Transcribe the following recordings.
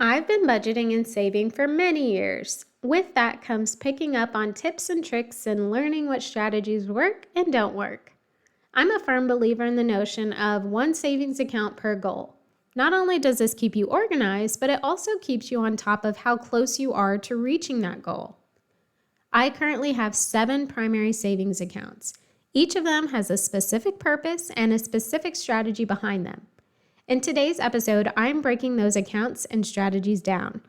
I've been budgeting and saving for many years. With that comes picking up on tips and tricks and learning what strategies work and don't work. I'm a firm believer in the notion of one savings account per goal. Not only does this keep you organized, but it also keeps you on top of how close you are to reaching that goal. I currently have 7 primary savings accounts. Each of them has a specific purpose and a specific strategy behind them. In today's episode, I'm breaking those accounts and strategies down.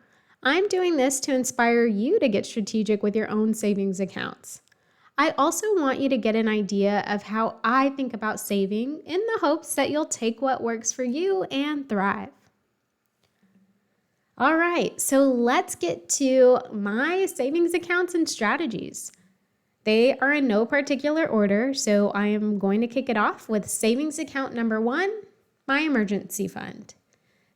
I'm doing this to inspire you to get strategic with your own savings accounts. I also want you to get an idea of how I think about saving in the hopes that you'll take what works for you and thrive. All right, so let's get to my savings accounts and strategies. They are in no particular order, so I am going to kick it off with savings account number 1, my emergency fund.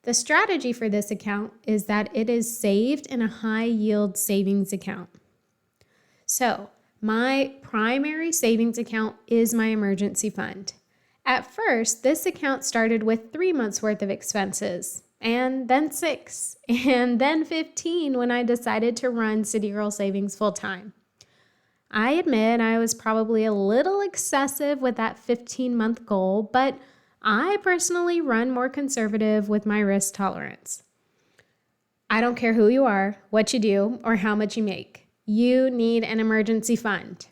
The strategy for this account is that it is saved in a high yield savings account. So my primary savings account is my emergency fund. At first, this account started with 3 months worth of expenses, and then 6, and then 15 when I decided to run City Girl Savings full time. I admit I was probably a little excessive with that 15-month goal, but I personally run more conservative with my risk tolerance. I don't care who you are, what you do, or how much you make. You need an emergency fund.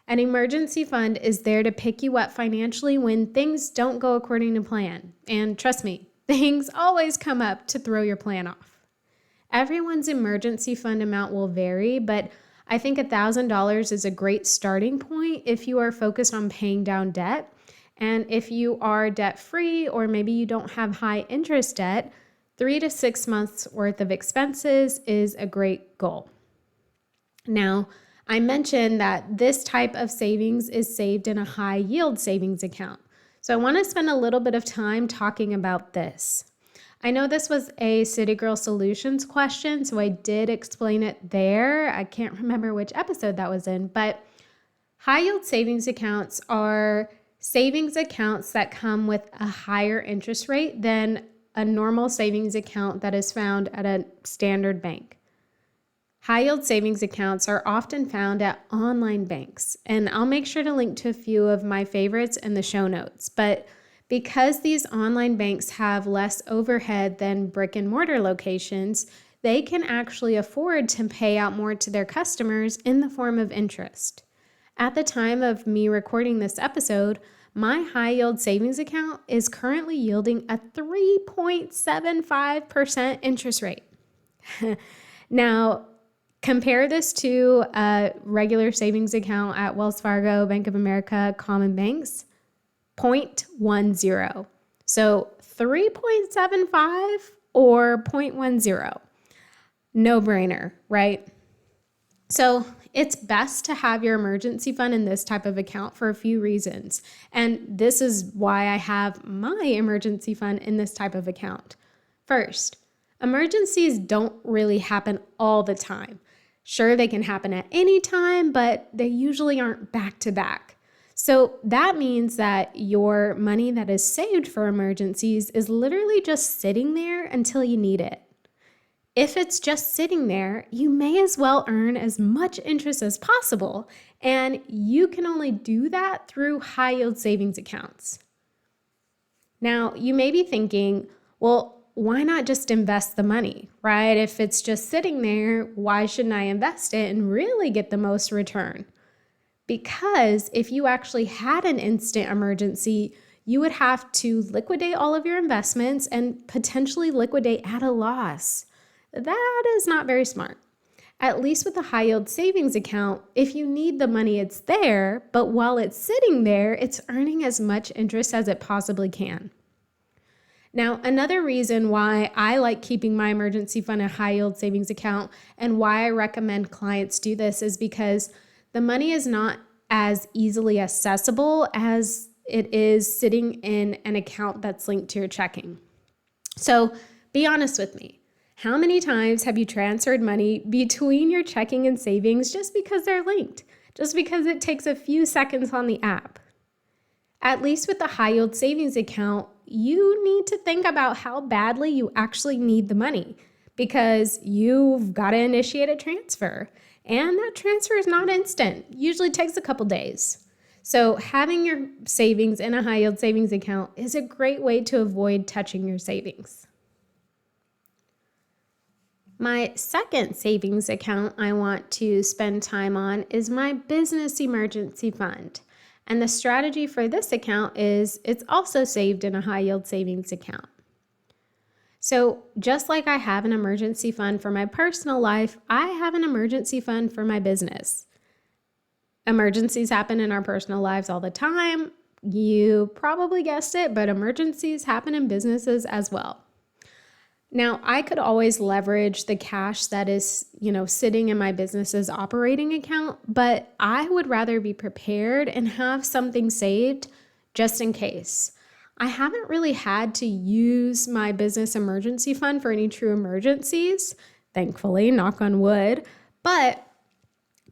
An emergency fund is there to pick you up financially when things don't go according to plan. And trust me, things always come up to throw your plan off. Everyone's emergency fund amount will vary, but I think $1,000 is a great starting point if you are focused on paying down debt. And if you are debt-free or maybe you don't have high interest debt, 3 to 6 months worth of expenses is a great goal. Now, I mentioned that this type of savings is saved in a high yield savings account. So I want to spend a little bit of time talking about this. I know this was a City Girl Solutions question, so I did explain it there. I can't remember which episode that was in, but high yield savings accounts are savings accounts that come with a higher interest rate than a normal savings account that is found at a standard bank. High yield savings accounts are often found at online banks, and I'll make sure to link to a few of my favorites in the show notes. But because these online banks have less overhead than brick and mortar locations, they can actually afford to pay out more to their customers in the form of interest. At the time of me recording this episode, my high yield savings account is currently yielding a 3.75% interest rate. Now, compare this to a regular savings account at Wells Fargo, Bank of America, common banks, 0.10. So 3.75 or 0.10. No brainer, right? So it's best to have your emergency fund in this type of account for a few reasons. And this is why I have my emergency fund in this type of account. First, emergencies don't really happen all the time. Sure, they can happen at any time, but they usually aren't back to back. So that means that your money that is saved for emergencies is literally just sitting there until you need it. If it's just sitting there, you may as well earn as much interest as possible, and you can only do that through high yield savings accounts. Now, you may be thinking, well, why not just invest the money, right? If it's just sitting there, why shouldn't I invest it and really get the most return? Because if you actually had an instant emergency, you would have to liquidate all of your investments and potentially liquidate at a loss. That is not very smart. At least with a high yield savings account, if you need the money, it's there, but while it's sitting there, it's earning as much interest as it possibly can. Now, another reason why I like keeping my emergency fund a high yield savings account and why I recommend clients do this is because the money is not as easily accessible as it is sitting in an account that's linked to your checking. So be honest with me. How many times have you transferred money between your checking and savings just because they're linked? Just because it takes a few seconds on the app? At least with the high yield savings account, you need to think about how badly you actually need the money. because you've got to initiate a transfer. And that transfer is not instant. Usually takes a couple days. So having your savings in a high yield savings account is a great way to avoid touching your savings. My second savings account I want to spend time on is my business emergency fund. And the strategy for this account is it's also saved in a high yield savings account. So just like I have an emergency fund for my personal life, I have an emergency fund for my business. Emergencies happen in our personal lives all the time. You probably guessed it, but emergencies happen in businesses as well. Now, I could always leverage the cash that is, sitting in my business's operating account, but I would rather be prepared and have something saved just in case. I haven't really had to use my business emergency fund for any true emergencies, thankfully, knock on wood, but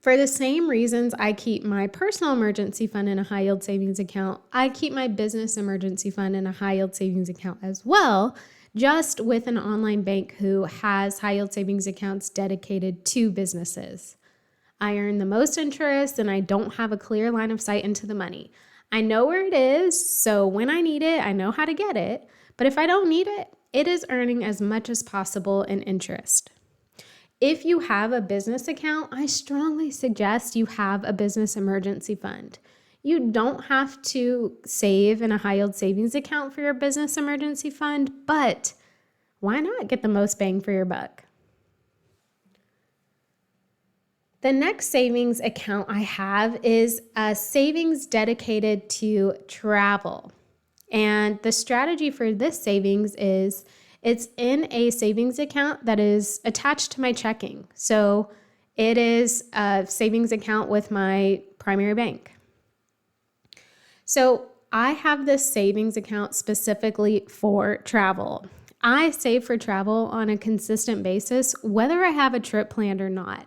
for the same reasons I keep my personal emergency fund in a high yield savings account, I keep my business emergency fund in a high yield savings account as well, just with an online bank who has high yield savings accounts dedicated to businesses. I earn the most interest and I don't have a clear line of sight into the money. I know where it is, so when I need it, I know how to get it. But if I don't need it, it is earning as much as possible in interest. If you have a business account, I strongly suggest you have a business emergency fund. You don't have to save in a high yield savings account for your business emergency fund, but why not get the most bang for your buck? The next savings account I have is a savings dedicated to travel. And the strategy for this savings is it's in a savings account that is attached to my checking. So it is a savings account with my primary bank. So I have this savings account specifically for travel. I save for travel on a consistent basis, whether I have a trip planned or not.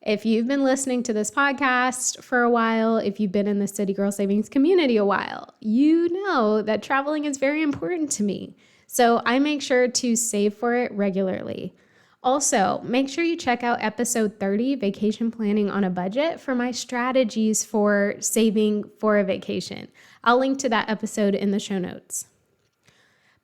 If you've been listening to this podcast for a while, if you've been in the City Girl Savings community a while, you know that traveling is very important to me. So I make sure to save for it regularly. Also, make sure you check out episode 30, Vacation Planning on a Budget, for my strategies for saving for a vacation. I'll link to that episode in the show notes.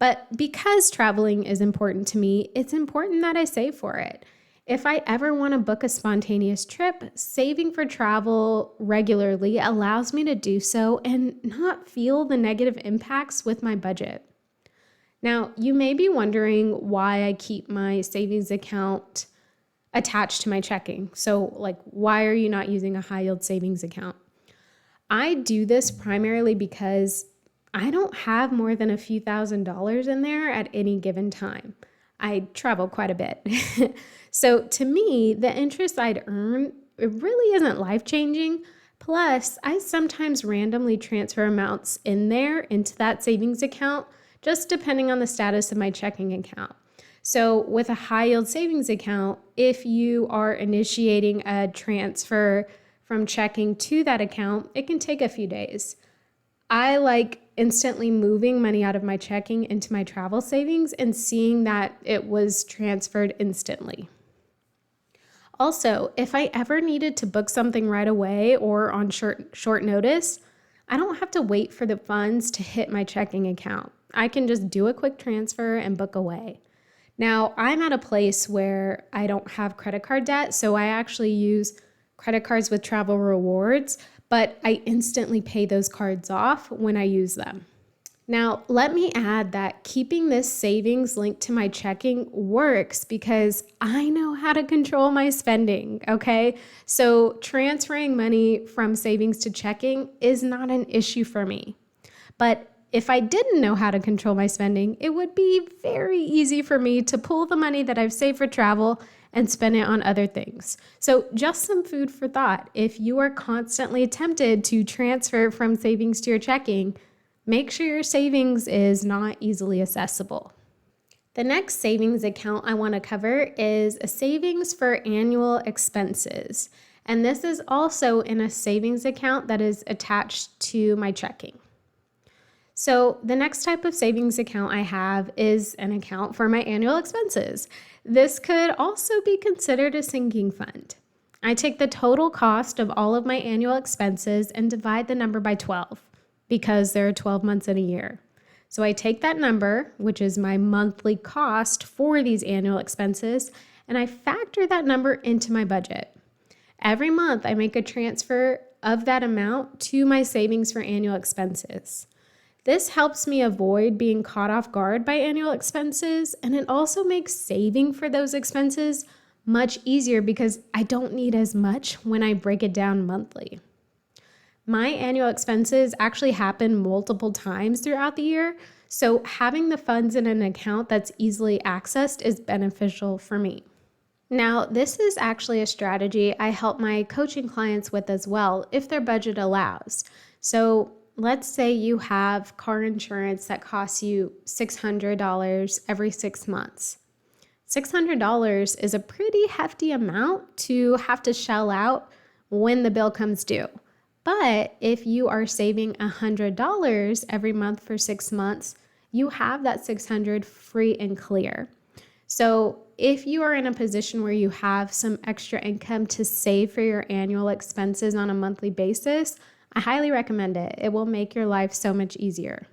But because traveling is important to me, it's important that I save for it. If I ever want to book a spontaneous trip, saving for travel regularly allows me to do so and not feel the negative impacts with my budget. Now, you may be wondering why I keep my savings account attached to my checking. So, why are you not using a high yield savings account? I do this primarily because I don't have more than a few $1,000s in there at any given time. I travel quite a bit. So to me, the interest I'd earn, it really isn't life-changing. Plus, I sometimes randomly transfer amounts in there into that savings account, just depending on the status of my checking account. So with a high yield savings account, if you are initiating a transfer from checking to that account, it can take a few days. I like instantly moving money out of my checking into my travel savings and seeing that it was transferred instantly. Also, if I ever needed to book something right away or on short notice, I don't have to wait for the funds to hit my checking account. I can just do a quick transfer and book away. Now, I'm at a place where I don't have credit card debt, so I actually use credit cards with travel rewards, but I instantly pay those cards off when I use them. Now, let me add that keeping this savings linked to my checking works because I know how to control my spending, okay? So transferring money from savings to checking is not an issue for me. But if I didn't know how to control my spending, it would be very easy for me to pull the money that I've saved for travel and spend it on other things. So just some food for thought. If you are constantly tempted to transfer from savings to your checking, make sure your savings is not easily accessible. The next savings account I want to cover is a savings for annual expenses. And this is also in a savings account that is attached to my checking. So the next type of savings account I have is an account for my annual expenses. This could also be considered a sinking fund. I take the total cost of all of my annual expenses and divide the number by 12 because there are 12 months in a year. So I take that number, which is my monthly cost for these annual expenses, and I factor that number into my budget. Every month, I make a transfer of that amount to my savings for annual expenses. This helps me avoid being caught off guard by annual expenses, and it also makes saving for those expenses much easier because I don't need as much when I break it down monthly. My annual expenses actually happen multiple times throughout the year, so having the funds in an account that's easily accessed is beneficial for me. Now, this is actually a strategy I help my coaching clients with as well, if their budget allows. So let's say you have car insurance that costs you $600 every 6 months. $600 is a pretty hefty amount to have to shell out when the bill comes due. But if you are saving $100 every month for 6 months, you have that $600 free and clear. So if you are in a position where you have some extra income to save for your annual expenses on a monthly basis, I highly recommend it. It will make your life so much easier.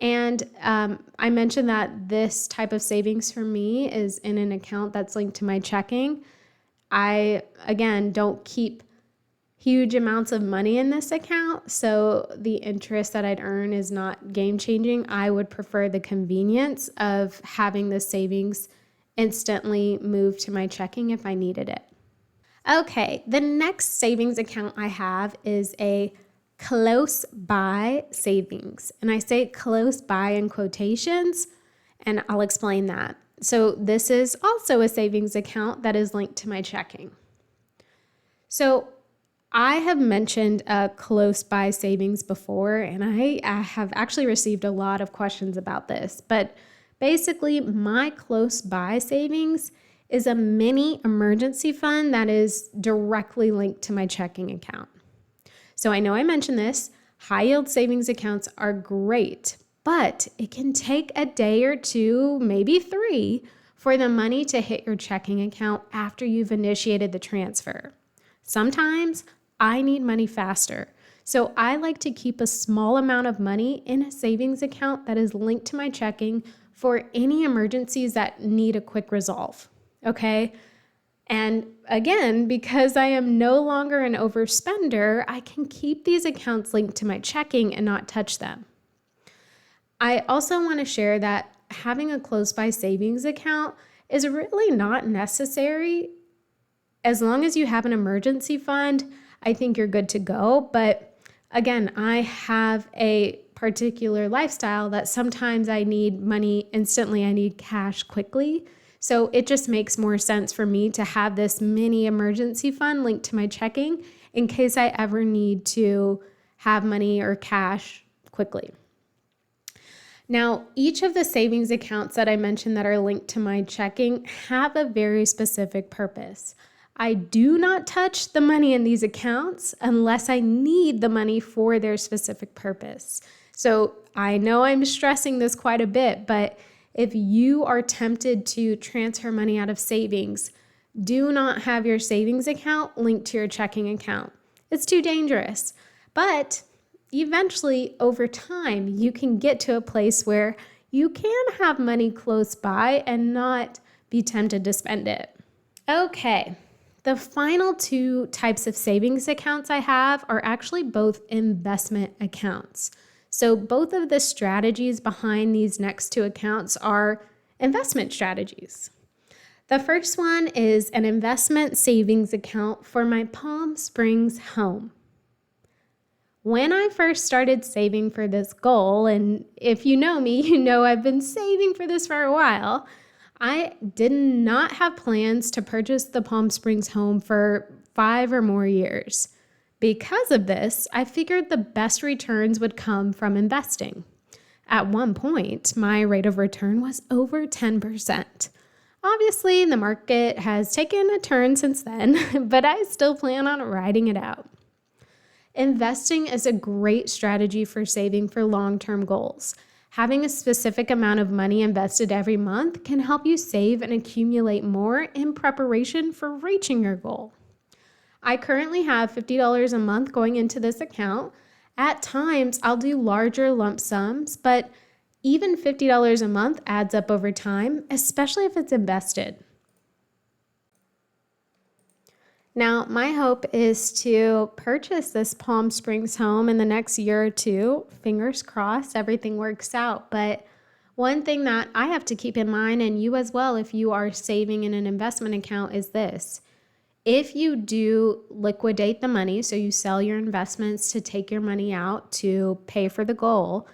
And I mentioned that this type of savings for me is in an account that's linked to my checking. I, again, don't keep huge amounts of money in this account, so the interest that I'd earn is not game-changing. I would prefer the convenience of having the savings instantly move to my checking if I needed it. Okay, the next savings account I have is a close by savings. And I say close by in quotations, and I'll explain that. So this is also a savings account that is linked to my checking. So I have mentioned close by savings before, and I have actually received a lot of questions about this. But basically, my close by savings is a mini emergency fund that is directly linked to my checking account. So I know I mentioned this, high yield savings accounts are great, but it can take a day or two, maybe 3, for the money to hit your checking account after you've initiated the transfer. Sometimes I need money faster, so I like to keep a small amount of money in a savings account that is linked to my checking for any emergencies that need a quick resolve, okay? And again, because I am no longer an overspender, I can keep these accounts linked to my checking and not touch them. I also want to share that having a close by savings account is really not necessary. As long as you have an emergency fund, I think you're good to go. But again, I have a particular lifestyle that sometimes I need money instantly. I need cash quickly. So it just makes more sense for me to have this mini emergency fund linked to my checking in case I ever need to have money or cash quickly. Now, each of the savings accounts that I mentioned that are linked to my checking have a very specific purpose. I do not touch the money in these accounts unless I need the money for their specific purpose. So I know I'm stressing this quite a bit, but if you are tempted to transfer money out of savings, do not have your savings account linked to your checking account. It's too dangerous. But eventually, over time, you can get to a place where you can have money close by and not be tempted to spend it. Okay, the final 2 types of savings accounts I have are actually both investment accounts. So both of the strategies behind these next 2 accounts are investment strategies. The first one is an investment savings account for my Palm Springs home. When I first started saving for this goal, and if you know me, you know I've been saving for this for a while, I did not have plans to purchase the Palm Springs home for 5 or more years. Because of this, I figured the best returns would come from investing. At one point, my rate of return was over 10%. Obviously, the market has taken a turn since then, but I still plan on riding it out. Investing is a great strategy for saving for long-term goals. Having a specific amount of money invested every month can help you save and accumulate more in preparation for reaching your goal. I currently have $50 a month going into this account. At times, I'll do larger lump sums, but even $50 a month adds up over time, especially if it's invested. Now, my hope is to purchase this Palm Springs home in the next year or two. Fingers crossed, everything works out. But one thing that I have to keep in mind, and you as well, if you are saving in an investment account, is this. If you do liquidate the money, so you sell your investments to take your money out to pay for the goal,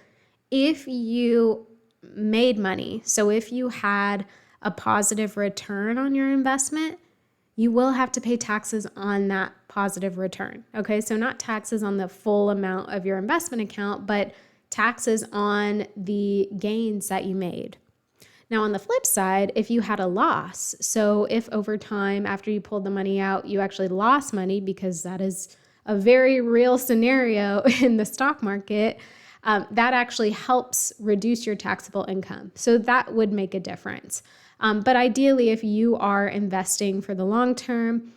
if you made money, so if you had a positive return on your investment, you will have to pay taxes on that positive return. Okay, so not taxes on the full amount of your investment account, but taxes on the gains that you made. Now, on the flip side, if you had a loss, so if over time after you pulled the money out, you actually lost money, because that is a very real scenario in the stock market, that actually helps reduce your taxable income. So that would make a difference. But ideally, if you are investing for the long term,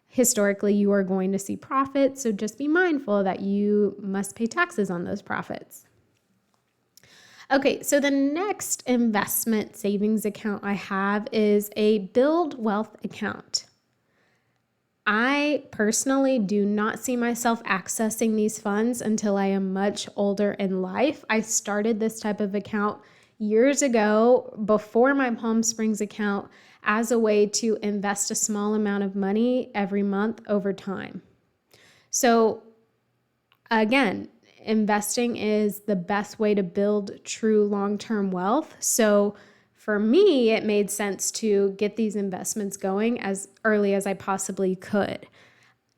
historically, you are going to see profits. So just be mindful that you must pay taxes on those profits. Okay, so the next investment savings account I have is a Build Wealth account. I personally do not see myself accessing these funds until I am much older in life. I started this type of account years ago, before my Palm Springs account, as a way to invest a small amount of money every month over time. So again, investing is the best way to build true long-term wealth. So for me, it made sense to get these investments going as early as I possibly could.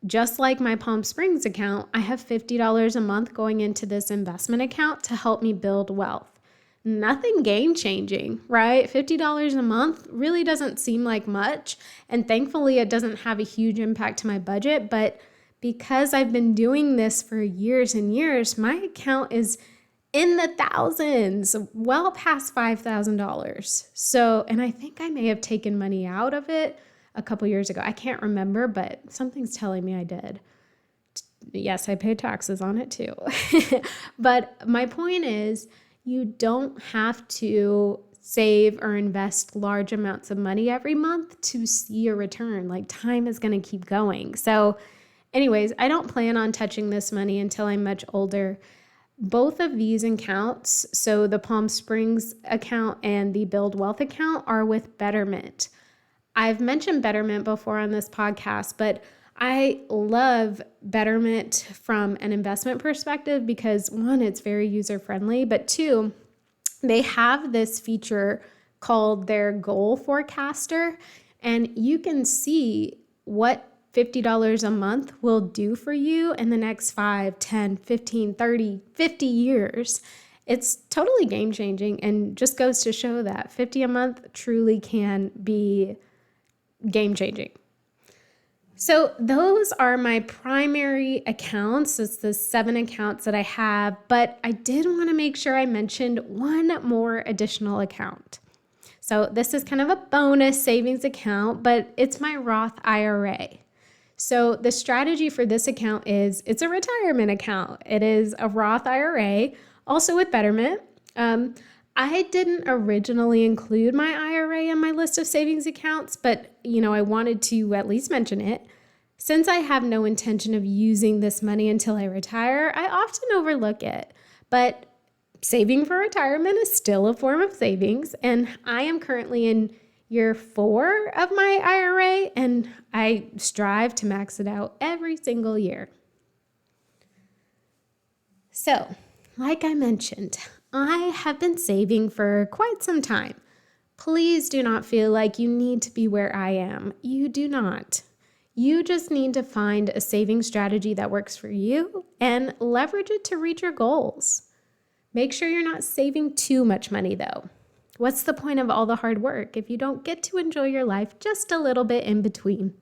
Just like my Palm Springs account, I have $50 a month going into this investment account to help me build wealth. Nothing game-changing, right? $50 a month really doesn't seem like much, and thankfully it doesn't have a huge impact to my budget, but because I've been doing this for years and years, my account is in the thousands, well past $5,000. So, and I think I may have taken money out of it a couple years ago. I can't remember, but something's telling me I did. Yes, I paid taxes on it too. But my point is, you don't have to save or invest large amounts of money every month to see a return. Like, time is going to keep going. So anyways, I don't plan on touching this money until I'm much older. Both of these accounts, so the Palm Springs account and the Build Wealth account, are with Betterment. I've mentioned Betterment before on this podcast, but I love Betterment from an investment perspective because, one, it's very user-friendly, but two, they have this feature called their goal forecaster, and you can see what $50 a month will do for you in the next 5, 10, 15, 30, 50 years. It's totally game-changing and just goes to show that $50 a month truly can be game-changing. So those are my primary accounts. It's the 7 accounts that I have, but I did want to make sure I mentioned one more additional account. So this is kind of a bonus savings account, but it's my Roth IRA. So the strategy for this account is it's a retirement account. It is a Roth IRA, also with Betterment. I didn't originally include my IRA in my list of savings accounts, but I wanted to at least mention it. Since I have no intention of using this money until I retire, I often overlook it. But saving for retirement is still a form of savings, and I am currently in year 4 of my IRA, and I strive to max it out every single year. So, like I mentioned, I have been saving for quite some time. Please do not feel like you need to be where I am. You do not. You just need to find a saving strategy that works for you and leverage it to reach your goals. Make sure you're not saving too much money though. What's the point of all the hard work if you don't get to enjoy your life just a little bit in between?